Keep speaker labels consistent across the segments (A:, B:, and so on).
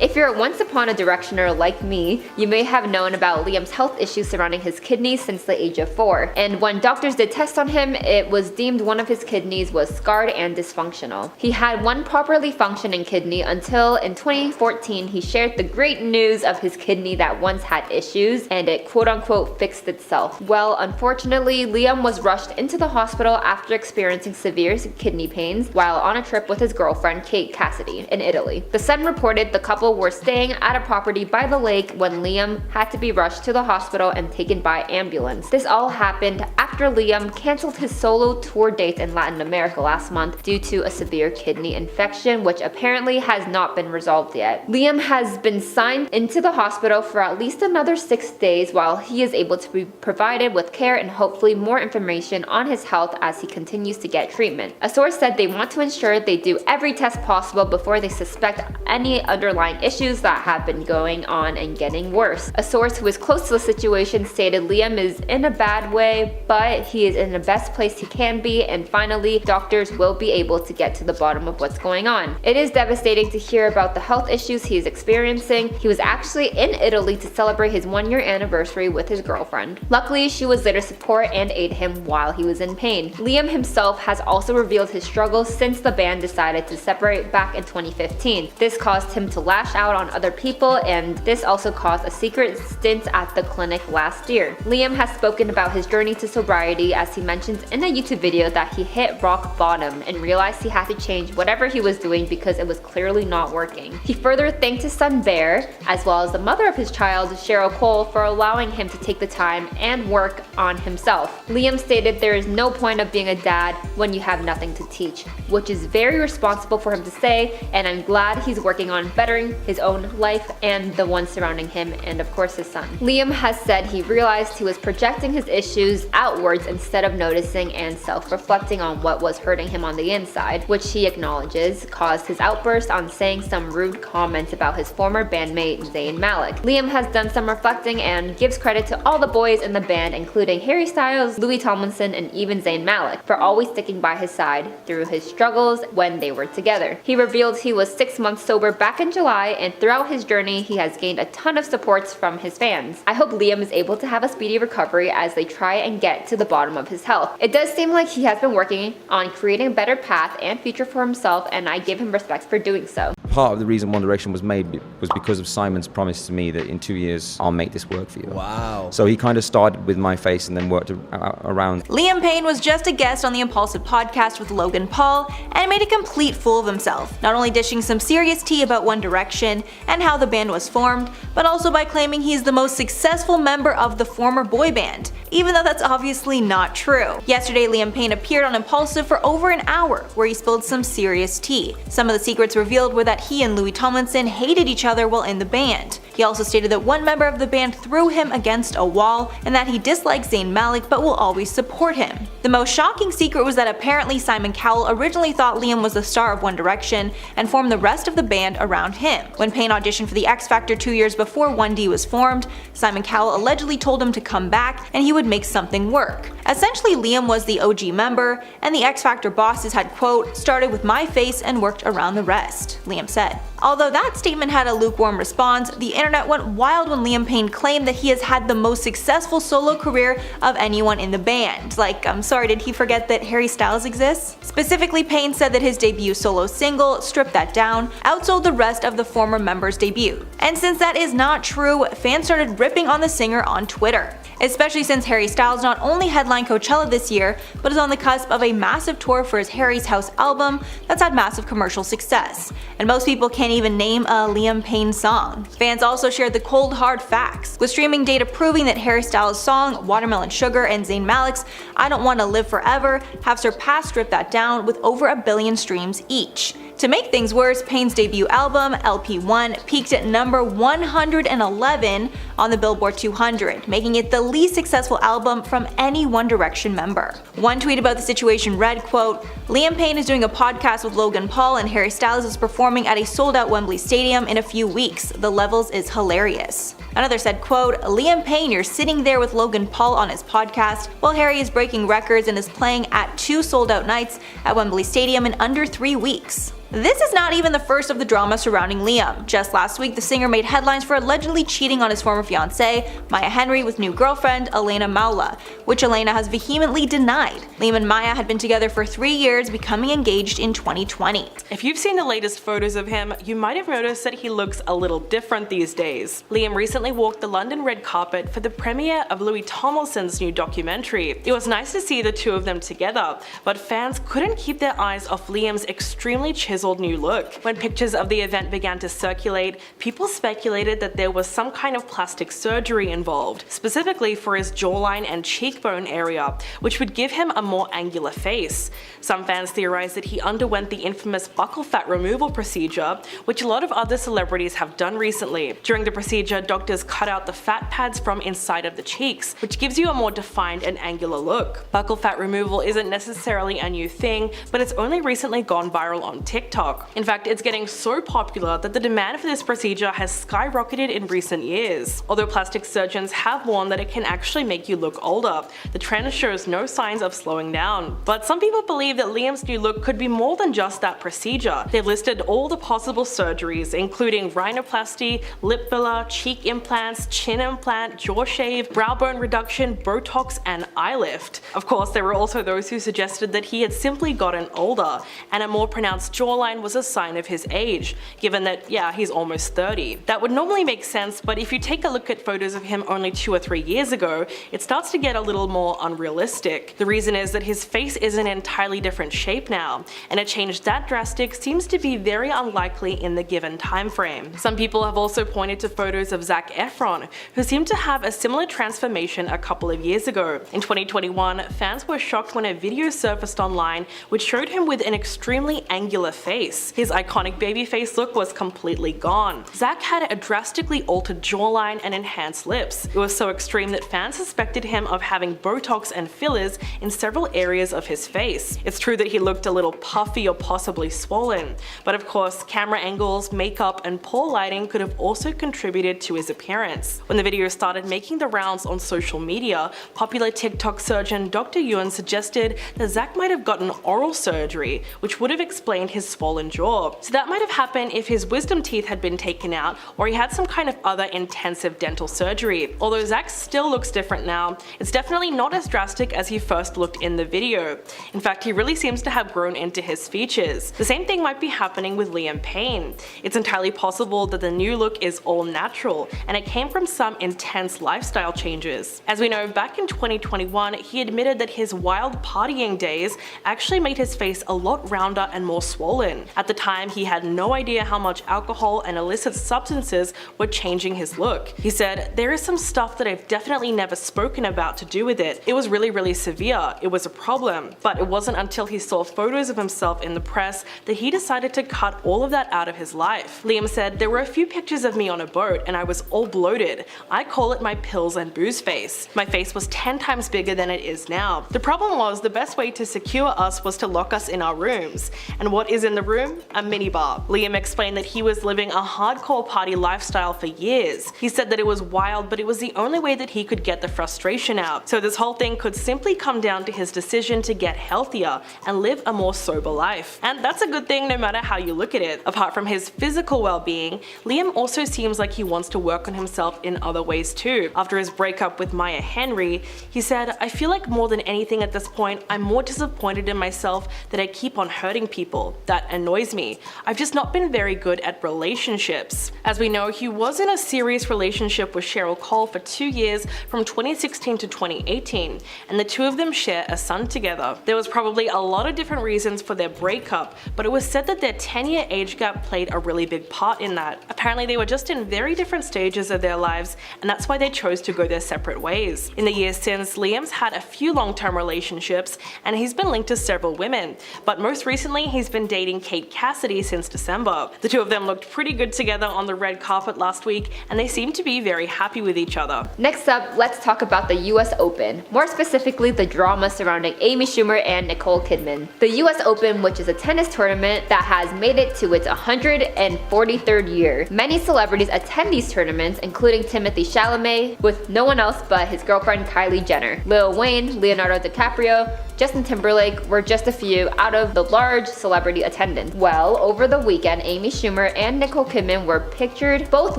A: If you're once upon a directioner like me, you may have known about Liam's health issues surrounding his kidneys since the age of 4. And when doctors did tests on him, it was deemed one of his kidneys was scarred and dysfunctional. He had one properly functioning kidney until in 2014 he shared the great news of his kidney that once had issues and it quote-unquote fixed itself. Well, unfortunately, Liam was rushed into the hospital after experiencing severe kidney pains while on a trip with his girlfriend Kate Cassidy in Italy. The Sun reported the couple were staying at a property by the lake when Liam had to be rushed to the hospital and taken by ambulance. This all happened after Liam canceled his solo tour dates in Latin America last month due to a severe kidney infection, which apparently has not been resolved yet. Liam has been signed into the hospital for at least another 6 days while he is able to be provided with care and hopefully more information on his health as he continues to get treatment. A source said they want to ensure they do every test possible before they suspect any underlying issues that have been going on and getting worse. A source who is close to the situation stated Liam is in a bad way, but he is in the best place he can be, and finally, doctors will be able to get to the bottom of what's going on. It is devastating to hear about the health issues he is experiencing. He was actually in Italy to celebrate his 1-year anniversary with his girlfriend. Luckily, she was there to support and aid him while he was in pain. Liam himself has also revealed his struggles since the band decided to separate back in 2015. This caused him to lash out on other people, and this also caused a secret stint at the clinic last year. Liam has spoken about his journey to sobriety as he mentions in a YouTube video that he hit rock bottom and realized he had to change whatever he was doing because it was clearly not working. He further thanked his son Bear, as well as the mother of his child, Cheryl Cole, for allowing him to take the time and work on himself. Liam stated there is no point of being a dad when you have nothing to teach, which is very responsible for him to say, and I'm glad he's working on bettering his own life and the ones surrounding him and of course his son. Liam has said he realized he was projecting his issues outwards instead of noticing and self-reflecting on what was hurting him on the inside, which he acknowledges caused his outburst on saying some rude comments about his former bandmate Zayn Malik. Liam has done some reflecting and gives credit to all the boys in the band, including Harry Styles, Louis Tomlinson, and even Zayn Malik, for always sticking by his side through his struggles when they were together. He revealed he was 6 months sober back in July, and throughout his journey he has gained a ton of supports from his fans. I hope Liam is able to have a speedy recovery as they try and get to the bottom of his health. It does seem like he has been working on creating a better path and future for himself, and I give him respect for doing so.
B: Part of the reason One Direction was made was because of Simon's promise to me that in 2 years I'll make this work for you.
C: Wow.
B: So he kind of started with my face and then worked around.
D: Liam Payne was just a guest on the Impulsive podcast with Logan Paul and made a complete fool of himself, not only dishing some serious tea about One Direction and how the band was formed, but also by claiming he's the most successful member of the former boy band, even though that's obviously not true. Yesterday, Liam Payne appeared on Impulsive for over an hour, where he spilled some serious tea. Some of the secrets revealed were that he and Louis Tomlinson hated each other while in the band. He also stated that one member of the band threw him against a wall and that he dislikes Zayn Malik but will always support him. The most shocking secret was that apparently Simon Cowell originally thought Liam was the star of One Direction and formed the rest of the band around him. When Payne auditioned for the X Factor 2 years before 1D was formed, Simon Cowell allegedly told him to come back and he would make something work. Essentially, Liam was the OG member, and the X Factor bosses had, quote, started with my face and worked around the rest, Liam said. Although that statement had a lukewarm response, the internet went wild when Liam Payne claimed that he has had the most successful solo career of anyone in the band. Like, I'm sorry, did he forget that Harry Styles exists? Specifically, Payne said that his debut solo single, Strip That Down, outsold the rest of the former members' debut. And since that is not true, fans started ripping on the singer on Twitter. Especially since Harry Styles not only headlined Coachella this year, but is on the cusp of a massive tour for his Harry's House album that's had massive commercial success. And most people can't even name a Liam Payne song. Fans also shared the cold hard facts, with streaming data proving that Harry Styles' song Watermelon Sugar and Zayn Malik's I Don't Wanna Live Forever have surpassed Strip That Down with over 1 billion streams each. To make things worse, Payne's debut album, LP1, peaked at number 111 on the Billboard 200, making it the least successful album from any One Direction member. One tweet about the situation read, quote, Liam Payne is doing a podcast with Logan Paul and Harry Styles is performing at a sold-out Wembley Stadium in a few weeks. The levels is hilarious. Another said, quote, Liam Payne, you're sitting there with Logan Paul on his podcast while Harry is breaking records and is playing at 2 sold-out nights at Wembley Stadium in under 3 weeks. This is not even the first of the drama surrounding Liam. Just last week, the singer made headlines for allegedly cheating on his former fiancée, Maya Henry, with new girlfriend Elena Maula, which Elena has vehemently denied. Liam and Maya had been together for 3 years, becoming engaged in 2020.
C: If you've seen the latest photos of him, you might have noticed that he looks a little different these days. Liam recently walked the London red carpet for the premiere of Louis Tomlinson's new documentary. It was nice to see the two of them together, but fans couldn't keep their eyes off Liam's extremely chiseled new look. When pictures of the event began to circulate, people speculated that there was some kind of plastic surgery involved, specifically for his jawline and cheekbone area, which would give him a more angular face. Some fans theorized that he underwent the infamous buccal fat removal procedure, which a lot of other celebrities have done recently. During the procedure, doctors cut out the fat pads from inside of the cheeks, which gives you a more defined and angular look. Buccal fat removal isn't necessarily a new thing, but it's only recently gone viral on TikTok. In fact, it's getting so popular that the demand for this procedure has skyrocketed in recent years. Although plastic surgeons have warned that it can actually make you look older, the trend shows no signs of slowing down. But some people believe that Liam's new look could be more than just that procedure. They've listed all the possible surgeries, including rhinoplasty, lip filler, cheek implants, chin implant, jaw shave, brow bone reduction, Botox, and eye lift. Of course, there were also those who suggested that he had simply gotten older, and a more pronounced jawline was a sign of his age, given that, yeah, he's almost 30. That would normally make sense, but if you take a look at photos of him only 2 or 3 years ago, it starts to get a little more unrealistic. The reason is that his face is an entirely different shape now, and a change that drastic seems to be very unlikely in the given time frame. Some people have also pointed to photos of Zac Efron, who seemed to have a similar transformation a couple of years ago. In 2021, fans were shocked when a video surfaced online which showed him with an extremely angular face. His iconic babyface look was completely gone. Zac had a drastically altered jawline and enhanced lips. It was so extreme that fans suspected him of having Botox and fillers in several areas of his face. It's true that he looked a little puffy or possibly swollen, but of course, camera angles, makeup, and poor lighting could have also contributed to his appearance. When the video started making the rounds on social media, popular TikTok surgeon Dr. Yuan suggested that Zac might have gotten oral surgery, which would have explained his swollen jaw. So that might have happened if his wisdom teeth had been taken out or he had some kind of other intensive dental surgery. Although Zac still looks different now, it's definitely not as drastic as he first looked in the video. In fact, he really seems to have grown into his features. The same thing might be happening with Liam Payne. It's entirely possible that the new look is all natural and it came from some intense lifestyle changes. As we know, back in 2021, he admitted that his wild partying days actually made his face a lot rounder and more swollen. At the time, he had no idea how much alcohol and illicit substances were changing his look. He said, "There is some stuff that I've definitely never spoken about to do with it. It was really severe. It was a problem." But it wasn't until he saw photos of himself in the press that he decided to cut all of that out of his life. Liam said, "There were a few pictures of me on a boat and I was all bloated. I call it my pills and booze face. My face was 10 times bigger than it is now. The problem was the best way to secure us was to lock us in our rooms. And what is in the room? A minibar." Liam explained that he was living a hardcore party lifestyle for years. He said that it was wild, but it was the only way that he could get the frustration out. So this whole thing could simply come down to his decision to get healthier and live a more sober life. And that's a good thing no matter how you look at it. Apart from his physical well-being, Liam also seems like he wants to work on himself in other ways too. After his breakup with Maya Henry, he said, "I feel like more than anything at this point, I'm more disappointed in myself that I keep on hurting people. That annoys me. I've just not been very good at relationships." As we know, he was in a serious relationship with Cheryl Cole for 2 years from 2016 to 2018, and the two of them share a son together. There was probably a lot of different reasons for their breakup, but it was said that their 10-year age gap played a really big part in that. Apparently they were just in very different stages of their lives, and that's why they chose to go their separate ways. In the years since, Liam's had a few long-term relationships, and he's been linked to several women, but most recently he's been dating Kate Cassidy since December. The two of them looked pretty good together on the red carpet last week, and they seem to be very happy with each other.
A: Next up, let's talk about the US Open, more specifically the drama surrounding Amy Schumer and Nicole Kidman. The US Open, which is a tennis tournament that has made it to its 143rd year. Many celebrities attend these tournaments, including Timothée Chalamet, with no one else but his girlfriend Kylie Jenner. Lil Wayne, Leonardo DiCaprio, Justin Timberlake were just a few out of the large celebrity attendance attendance. Well, over the weekend, Amy Schumer and Nicole Kidman were pictured both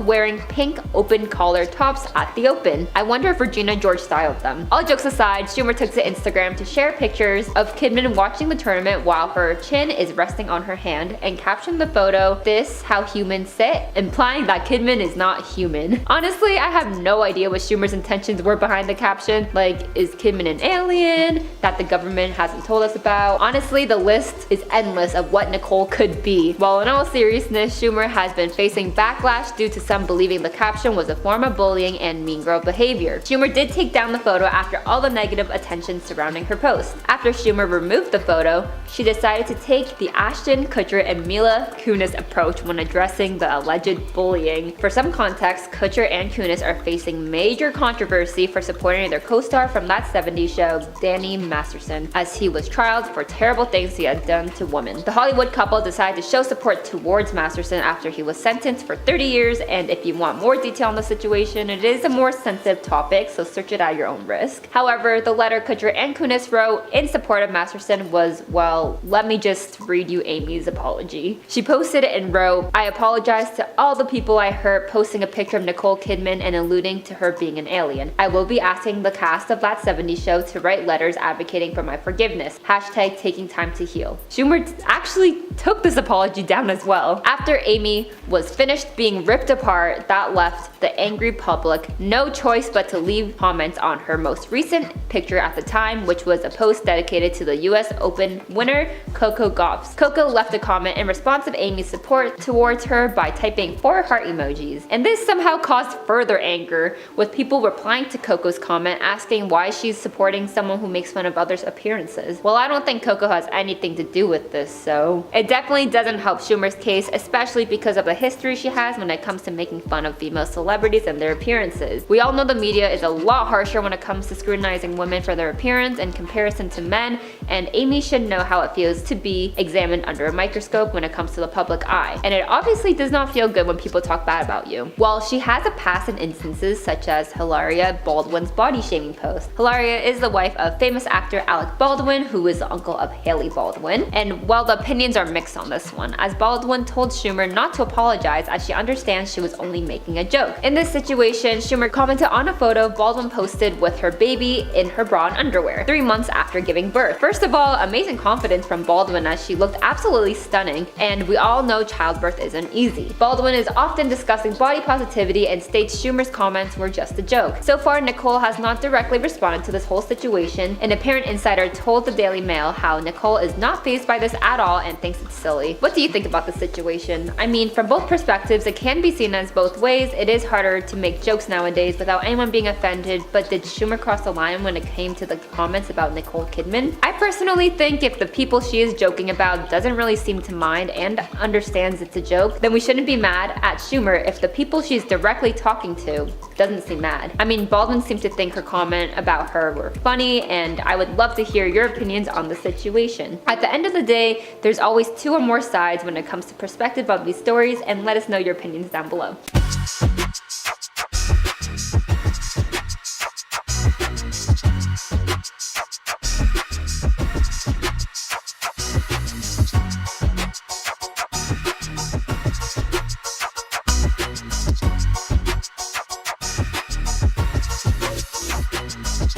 A: wearing pink open collar tops at the Open. I wonder if Regina George styled them. All jokes aside, Schumer took to Instagram to share pictures of Kidman watching the tournament while her chin is resting on her hand and captioned the photo, "This how humans sit," implying that Kidman is not human. Honestly, I have no idea what Schumer's intentions were behind the caption. Like, is Kidman an alien that the government hasn't told us about? Honestly, the list is endless of what Nicole could be. While in all seriousness, Schumer has been facing backlash due to some believing the caption was a form of bullying and mean girl behavior. Schumer did take down the photo after all the negative attention surrounding her post. After Schumer removed the photo, she decided to take the Ashton Kutcher and Mila Kunis approach when addressing the alleged bullying. For some context, Kutcher and Kunis are facing major controversy for supporting their co-star from That 70s Show, Danny Masterson, as he was trialed for terrible things he had done to women. The Hollywood couple decided to show support towards Masterson after he was sentenced for 30 years, and if you want more detail on the situation, it is a more sensitive topic, so search it at your own risk. However, the letter Kutcher and Kunis wrote in support of Masterson was, well, let me just read you Amy's apology. She posted it and wrote, "I apologize to all the people I hurt," posting a picture of Nicole Kidman and alluding to her being an alien. "I will be asking the cast of That 70s Show to write letters advocating for my forgiveness. Hashtag taking time to heal." Schumer actually took this apology down as well. After Amy was finished being ripped apart, that left the angry public no choice but to leave comments on her most recent picture at the time, which was a post dedicated to the US Open winner Coco Gauff. Coco left a comment in response of Amy's support towards her by typing 4 heart emojis. And this somehow caused further anger, with people replying to Coco's comment asking why she's supporting someone who makes fun of others' appearances. Well, I don't think Coco has anything to do with this, so it definitely doesn't help Schumer's case, especially because of the history she has when it comes to making fun of female celebrities and their appearances. We all know the media is a lot harsher when it comes to scrutinizing women for their appearance in comparison to men, and Amy should know how it feels to be examined under a microscope when it comes to the public eye. And it obviously does not feel good when people talk bad about you. While she has a past in instances such as Hilaria Baldwin's body shaming post. Hilaria is the wife of famous actor Alec Baldwin, who is the uncle of Haley Baldwin. And while the opinions are mixed on this one, as Baldwin told Schumer not to apologize as she understands she was only making a joke. In this situation, Schumer commented on a photo Baldwin posted with her baby in her bra and underwear, 3 months after giving birth. First of all, amazing confidence from Baldwin as she looked absolutely stunning, and we all know childbirth isn't easy. Baldwin is often discussing body positivity and states Schumer's comments were just a joke. So far, Nicole has not directly responded to this whole situation. An apparent insider told the Daily Mail how Nicole is not fazed by this at all and thinks it's silly. What do you think about the situation? I mean, from both perspectives, it can be seen as both ways. It is harder to make jokes nowadays without anyone being offended, but did Schumer cross the line when it came to the comments about Nicole Kidman? I personally think if the people she is joking about doesn't really seem to mind and understands it's a joke, then we shouldn't be mad at Schumer if the people she's directly talking to doesn't seem mad. I mean, Baldwin seemed to think her comment about her were funny, and I would love to hear your opinions on the situation. At the end of the day, there's always 2 or more sides when it comes to perspective of these stories, and let us know your opinions down below.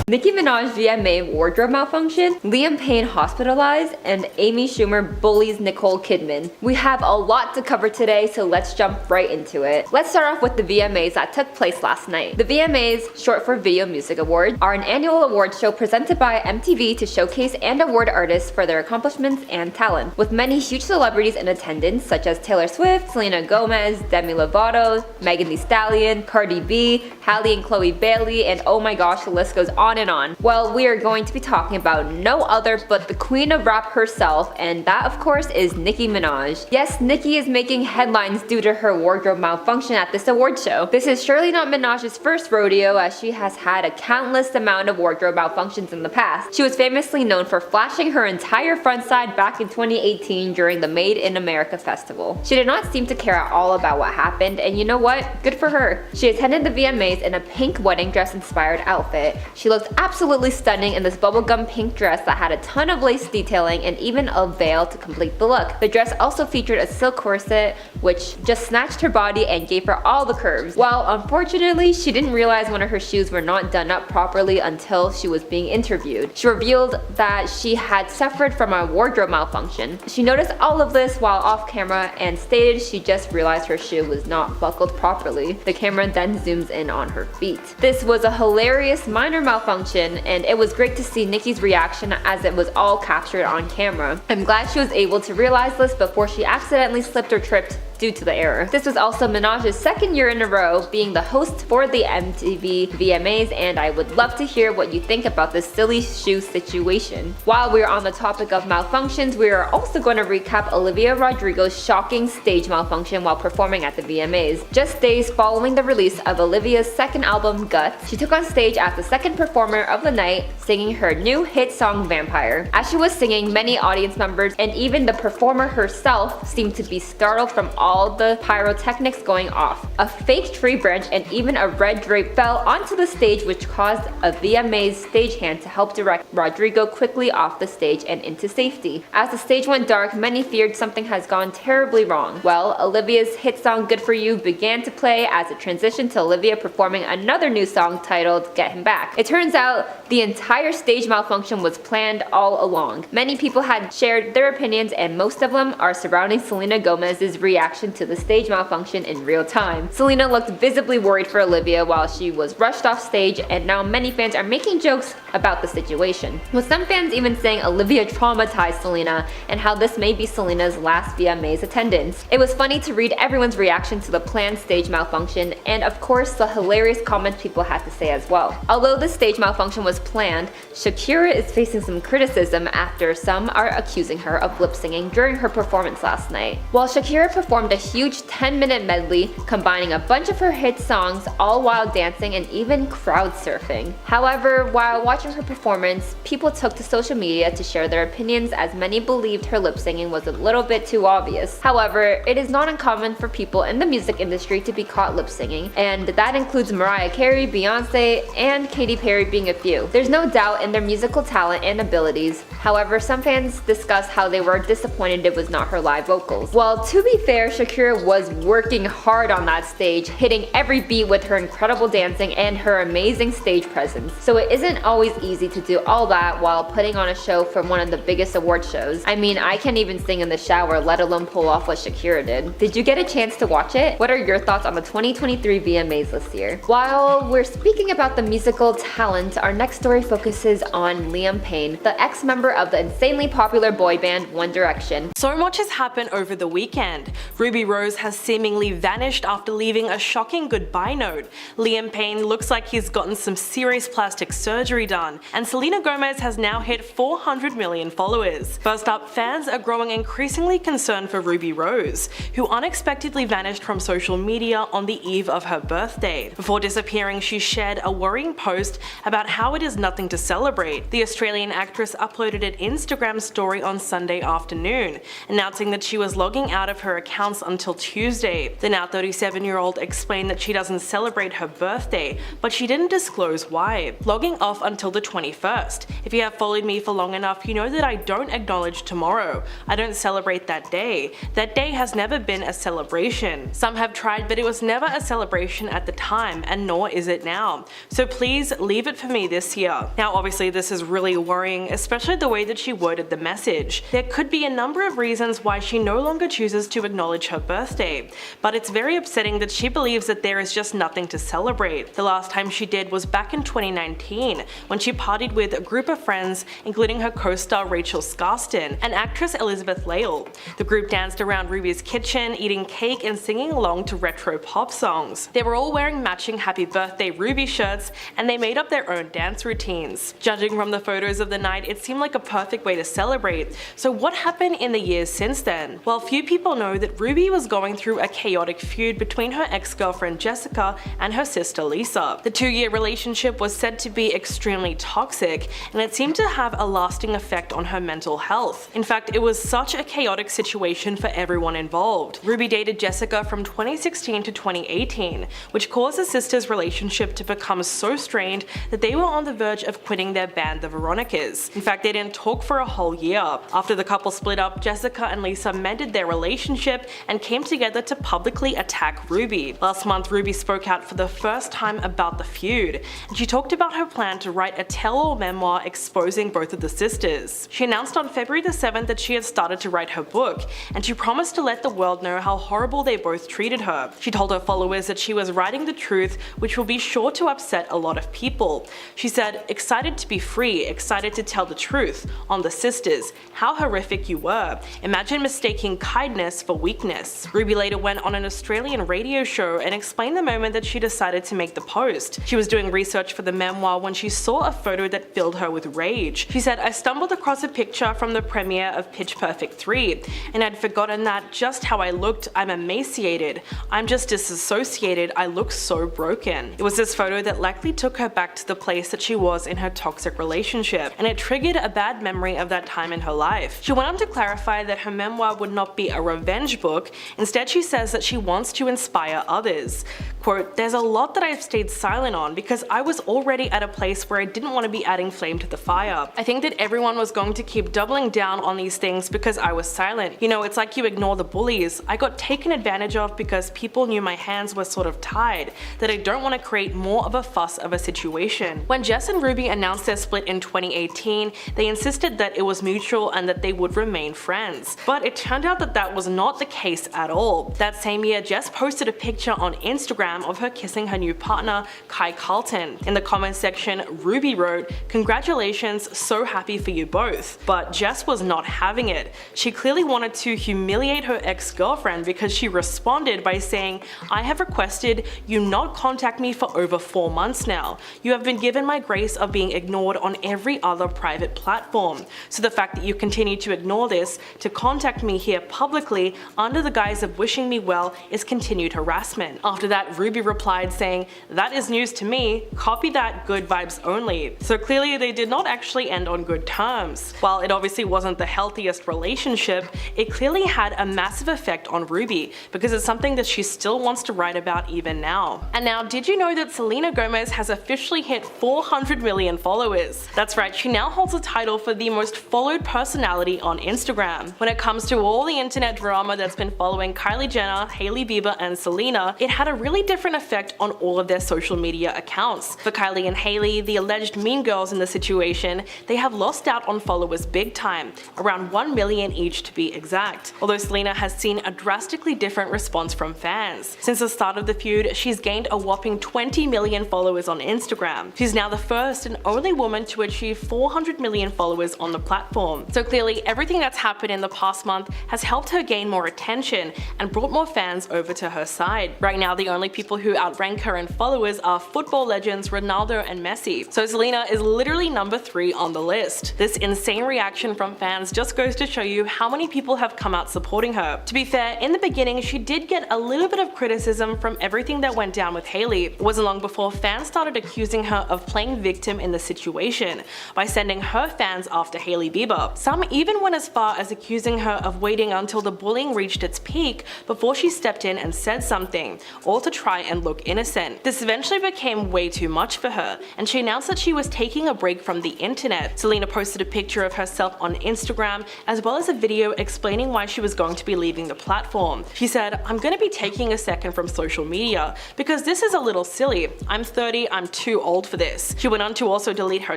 A: Nicki Minaj VMA wardrobe malfunction, Liam Payne hospitalized, and Amy Schumer bullies Nicole Kidman. We have a lot to cover today, so let's jump right into it. Let's start off with the VMAs that took place last night. The VMAs, short for Video Music Awards, are an annual award show presented by MTV to showcase and award artists for their accomplishments and talent, with many huge celebrities in attendance such as Taylor Swift, Selena Gomez, Demi Lovato, Megan Thee Stallion, Cardi B, Halle and Chloe Bailey, and oh my gosh, the list goes on and on. Well, we are going to be talking about no other but the queen of rap herself, and that of course is Nicki Minaj. Yes, Nicki is making headlines due to her wardrobe malfunction at this award show. This is surely not Minaj's first rodeo, as she has had a countless amount of wardrobe malfunctions in the past. She was famously known for flashing her entire front side back in 2018 during the Made in America festival. She did not seem to care at all about what happened, and you know what? Good for her. She attended the VMAs in a pink wedding dress inspired outfit. She looked absolutely stunning in this bubblegum pink dress that had a ton of lace detailing and even a veil to complete the look. The dress also featured a silk corset which just snatched her body and gave her all the curves. While unfortunately, she didn't realize one of her shoes were not done up properly until she was being interviewed. She revealed that she had suffered from a wardrobe malfunction. She noticed all of this while off camera and stated she just realized her shoe was not buckled properly. The camera then zooms in on her feet. This was a hilarious minor malfunction, and it was great to see Nicki's reaction as it was all captured on camera. I'm glad she was able to realize this before she accidentally slipped or tripped due to the error. This was also Minaj's second year in a row being the host for the MTV VMAs, and I would love to hear what you think about this silly shoe situation. While we're on the topic of malfunctions, we are also going to recap Olivia Rodrigo's shocking stage malfunction while performing at the VMAs. Just days following the release of Olivia's second album, Guts, she took on stage as the second performer of the night, singing her new hit song Vampire. As she was singing, many audience members and even the performer herself seemed to be startled from all the pyrotechnics going off. A fake tree branch and even a red drape fell onto the stage, which caused a VMA's stagehand to help direct Rodrigo quickly off the stage and into safety. As the stage went dark, many feared something has gone terribly wrong. Well, Olivia's hit song Good For You began to play as it transitioned to Olivia performing another new song titled Get Him Back. It turns out the entire stage malfunction was planned all along. Many people had shared their opinions, and most of them are surrounding Selena Gomez's reaction to the stage malfunction in real time. Selena looked visibly worried for Olivia while she was rushed off stage, and now many fans are making jokes about the situation, with some fans even saying Olivia traumatized Selena and how this may be Selena's last VMAs attendance. It was funny to read everyone's reaction to the planned stage malfunction, and of course the hilarious comments people had to say as well. Although the stage malfunction was planned, Shakira is facing some criticism after some are accusing her of lip singing during her performance last night. While Shakira performed a huge 10-minute medley combining a bunch of her hit songs all while dancing and even crowd surfing. However, while watching her performance, people took to social media to share their opinions, as many believed her lip singing was a little bit too obvious. However, it is not uncommon for people in the music industry to be caught lip singing, and that includes Mariah Carey, Beyonce, and Katy Perry being a few. There's no doubt in their musical talent and abilities. However, some fans discussed how they were disappointed it was not her live vocals. Well, to be fair, Shakira was working hard on that stage, hitting every beat with her incredible dancing and her amazing stage presence. So it isn't always easy to do all that while putting on a show for one of the biggest award shows. I mean, I can't even sing in the shower, let alone pull off what Shakira did. Did you get a chance to watch it? What are your thoughts on the 2023 VMAs this year? While we're speaking about the musical talent, our next story focuses on Liam Payne, the ex-member of the insanely popular boy band One Direction.
C: So much has happened over the weekend. Ruby Rose has seemingly vanished after leaving a shocking goodbye note. Liam Payne looks like he's gotten some serious plastic surgery done, and Selena Gomez has now hit 400 million followers. First up, fans are growing increasingly concerned for Ruby Rose, who unexpectedly vanished from social media on the eve of her birthday. Before disappearing, she shared a worrying post about how it is nothing to celebrate. The Australian actress uploaded an Instagram story on Sunday afternoon, announcing that she was logging out of her accounts until Tuesday. The now 37-year-old explained that she doesn't celebrate her birthday, but she didn't disclose why. Logging off until the 21st. If you have followed me for long enough, you know that I don't acknowledge tomorrow. I don't celebrate that day. That day has never been a celebration. Some have tried, but it was never a celebration at the time, and nor is it now. So please leave it for me this year. Now obviously this is really worrying, especially the way that she worded the message. There could be a number of reasons why she no longer chooses to acknowledge her birthday, but it's very upsetting that she believes that there is just nothing to celebrate. The last time she did was back in 2019, when she partied with a group of friends, including her co-star Rachel Scarston and actress Elizabeth Lail. The group danced around Ruby's kitchen, eating cake and singing along to retro pop songs. They were all wearing matching Happy Birthday Ruby shirts, and they made up their own dance routines. Judging from the photos of the night, it seemed like a perfect way to celebrate. So what happened in the years since then? Well, few people know that Ruby was going through a chaotic feud between her ex-girlfriend Jessica and her sister Lisa. The 2-year relationship was said to be extremely extremely toxic, and it seemed to have a lasting effect on her mental health. In fact, it was such a chaotic situation for everyone involved. Ruby dated Jessica from 2016 to 2018, which caused the sisters' relationship to become so strained that they were on the verge of quitting their band, the Veronicas. In fact, they didn't talk for a whole year. After the couple split up, Jessica and Lisa mended their relationship and came together to publicly attack Ruby. Last month, Ruby spoke out for the first time about the feud, and she talked about her plan to write a tell-all memoir exposing both of the sisters. She announced on February the 7th that she had started to write her book, and she promised to let the world know how horrible they both treated her. She told her followers that she was writing the truth, which will be sure to upset a lot of people. She said, "Excited to be free, excited to tell the truth on the sisters, how horrific you were. Imagine mistaking kindness for weakness." Ruby later went on an Australian radio show and explained the moment that she decided to make the post. She was doing research for the memoir when she saw a photo that filled her with rage. She said, "I stumbled across a picture from the premiere of Pitch Perfect 3, and I'd forgotten that just how I looked. I'm emaciated. I'm just disassociated. I look so broken." It was this photo that likely took her back to the place that she was in her toxic relationship, and it triggered a bad memory of that time in her life. She went on to clarify that her memoir would not be a revenge book. Instead, she says that she wants to inspire others. Quote, "There's a lot that I've stayed silent on because I was already at a place where I didn't want to be adding flame to the fire. I think that everyone was going to keep doubling down on these things because I was silent. You know, it's like you ignore the bullies. I got taken advantage of because people knew my hands were sort of tied, that I don't want to create more of a fuss of a situation." When Jess and Ruby announced their split in 2018, they insisted that it was mutual and that they would remain friends. But it turned out that that was not the case at all. That same year, Jess posted a picture on Instagram of her kissing her new partner, Kai Carlton. In the comments section, Ruby wrote, "Congratulations, so happy for you both." But Jess was not having it. She clearly wanted to humiliate her ex-girlfriend because she responded by saying, "I have requested you not contact me for over 4 months now. You have been given my grace of being ignored on every other private platform. So the fact that you continue to ignore this, to contact me here publicly under the guise of wishing me well, is continued harassment." After that, Ruby replied saying, "That is news to me, copy that, good vibes only." So clearly they did not actually end on good terms. While it obviously wasn't the healthiest relationship, it clearly had a massive effect on Ruby because it's something that she still wants to write about even now. And now, did you know that Selena Gomez has officially hit 400 million followers? That's right, she now holds the title for the most followed personality on Instagram. When it comes to all the internet drama that's been following Kylie Jenner, Hailey Bieber, and Selena, it had a really different effect on all of their social media accounts. For Kylie and Hailey, the alleged mean girls in the situation, they have lost out on followers big time, around 1 million each to be exact. Although Selena has seen a drastically different response from fans. Since the start of the feud, she's gained a whopping 20 million followers on Instagram. She's now the first and only woman to achieve 400 million followers on the platform. So clearly, everything that's happened in the past month has helped her gain more attention and brought more fans over to her side. Right now, the only people who outrank her in followers are football legends Ronaldo and Messi. So Selena is literally number 3 on the list. This insane reaction from fans just goes to show you how many people have come out supporting her. To be fair, in the beginning, she did get a little bit of criticism from everything that went down with Hailey. It wasn't long before fans started accusing her of playing victim in the situation by sending her fans after Hailey Bieber. Some even went as far as accusing her of waiting until the bullying reached its peak before she stepped in and said something, all to try and look innocent. This eventually became way too much for her, and she announced that she was taking a break from the internet. Selena posted a picture of herself on Instagram, as well as a video explaining why she was going to be leaving the platform. She said, "I'm going to be taking a second from social media, because this is a little silly. I'm 30, I'm too old for this." She went on to also delete her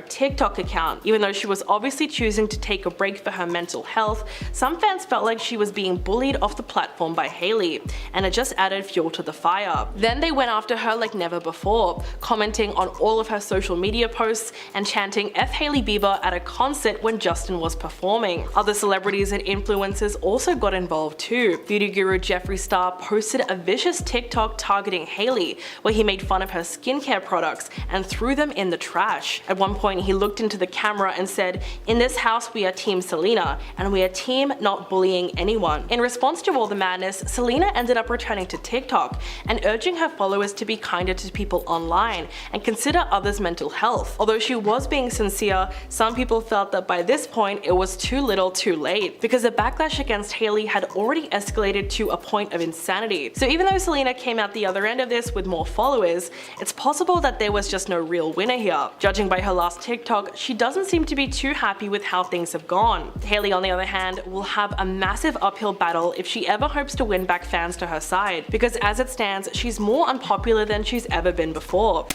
C: TikTok account. Even though she was obviously choosing to take a break for her mental health, some fans felt like she was being bullied off the platform by Hailey, and it just added fuel to the fire. Then they went after her like never before, commenting on all of her social media posts and chanting F Hailey Bieber at a concert when Justin was performing. Other celebrities and influencers also got involved too. Beauty guru Jeffree Star posted a vicious TikTok targeting Hailey, where he made fun of her skincare products and threw them in the trash. At one point, he looked into the camera and said, "In this house, we are Team Selena, and we are team not bullying anyone." In response to all the madness, Selena ended up returning to TikTok and urging her followers to be kinder to people online and consider others' mental health. herself. Although she was being sincere, some people felt that by this point it was too little too late, because the backlash against Hailey had already escalated to a point of insanity. So even though Selena came out the other end of this with more followers, it's possible that there was just no real winner here. Judging by her last TikTok, she doesn't seem to be too happy with how things have gone. Hailey, on the other hand, will have a massive uphill battle if she ever hopes to win back fans to her side, because as it stands, she's more unpopular than she's ever been before.